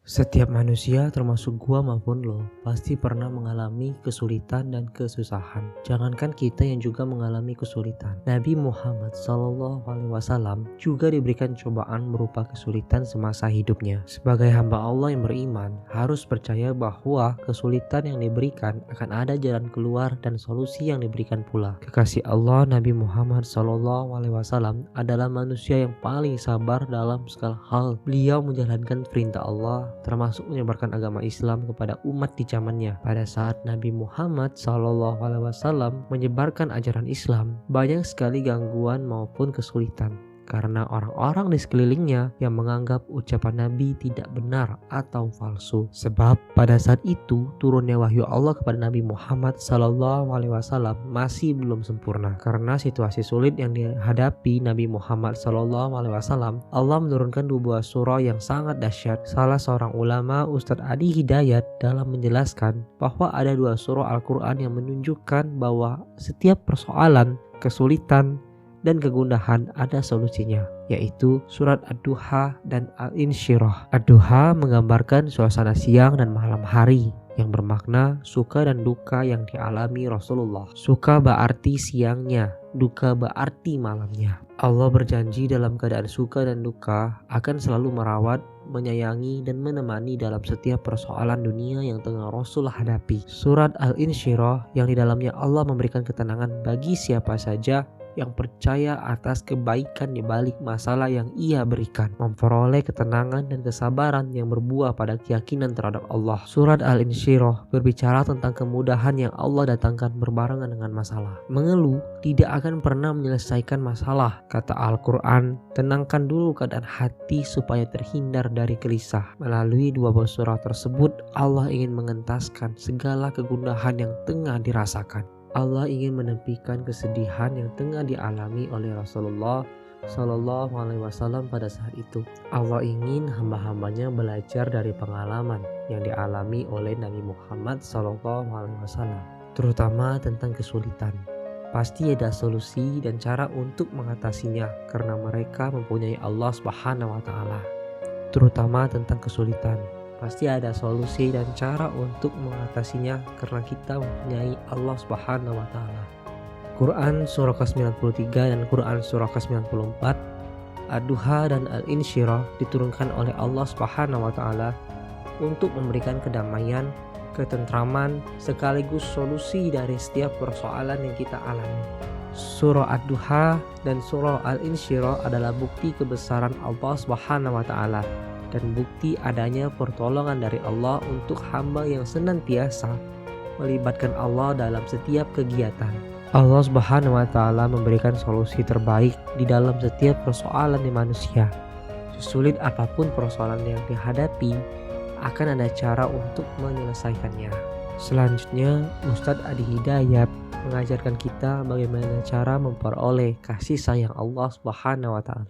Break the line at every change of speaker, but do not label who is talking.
Setiap manusia termasuk gua maupun lo pasti pernah mengalami kesulitan dan kesusahan. Jangankan kita yang juga mengalami kesulitan. Nabi Muhammad SAW juga diberikan cobaan berupa kesulitan semasa hidupnya. Sebagai hamba Allah yang beriman, harus percaya bahwa kesulitan yang diberikan akan ada jalan keluar dan solusi yang diberikan pula. Kekasih Allah Nabi Muhammad SAW adalah manusia yang paling sabar dalam segala hal. Beliau menjalankan perintah Allah, termasuk menyebarkan agama Islam kepada umat di zamannya. Pada saat Nabi Muhammad SAW menyebarkan ajaran Islam, banyak sekali gangguan maupun kesulitan karena orang-orang di sekelilingnya yang menganggap ucapan Nabi tidak benar atau palsu. Sebab pada saat itu turunnya wahyu Allah kepada Nabi Muhammad SAW masih belum sempurna. Karena situasi sulit yang dihadapi Nabi Muhammad SAW, Allah menurunkan dua buah surah yang sangat dahsyat. Salah seorang ulama, Ustadz Adi Hidayat, dalam menjelaskan bahwa ada dua surah Al-Quran yang menunjukkan bahwa setiap persoalan, kesulitan, dan kegundahan ada solusinya, yaitu surat Ad-Duha dan Al-Insyirah. Ad-Duha menggambarkan suasana siang dan malam hari yang bermakna suka dan duka yang dialami Rasulullah. Suka berarti siangnya, duka berarti malamnya. Allah berjanji dalam keadaan suka dan duka akan selalu merawat, menyayangi, dan menemani dalam setiap persoalan dunia yang tengah Rasul hadapi. Surat Al-Insyirah yang di dalamnya Allah memberikan ketenangan bagi siapa saja yang percaya atas kebaikan di balik masalah yang ia berikan, memperoleh ketenangan dan kesabaran yang berbuah pada keyakinan terhadap Allah. Surat Al-Insyirah berbicara tentang kemudahan yang Allah datangkan berbarengan dengan masalah. Mengeluh tidak akan pernah menyelesaikan masalah. Kata Al-Quran, tenangkan dulu keadaan hati supaya terhindar dari gelisah. Melalui dua buah surah tersebut, Allah ingin mengentaskan segala kegundahan yang tengah dirasakan. Allah ingin menepikan kesedihan yang tengah dialami oleh Rasulullah SAW pada saat itu. Allah ingin hamba-hambanya belajar dari pengalaman yang dialami oleh Nabi Muhammad SAW, terutama tentang kesulitan. Pasti ada solusi dan cara untuk mengatasinya karena mereka mempunyai Allah SWT. Terutama tentang kesulitan, pasti ada solusi dan cara untuk mengatasinya karena kita mempunyai Allah SWT. Quran surah ke-93 dan Quran surah ke-94, Ad-Duha dan Al-Insyirah diturunkan oleh Allah SWT untuk memberikan kedamaian, ketentraman, sekaligus solusi dari setiap persoalan yang kita alami. Surah Ad-Duha dan surah Al-Insyirah adalah bukti kebesaran Allah SWT dan bukti adanya pertolongan dari Allah untuk hamba yang senantiasa melibatkan Allah dalam setiap kegiatan. Allah Subhanahu wa Ta'ala memberikan solusi terbaik di dalam setiap persoalan di manusia. Sesulit apapun persoalan yang dihadapi, akan ada cara untuk menyelesaikannya. Selanjutnya, Ustadz Adi Hidayat mengajarkan kita bagaimana cara memperoleh kasih sayang Allah Subhanahu wa Ta'ala.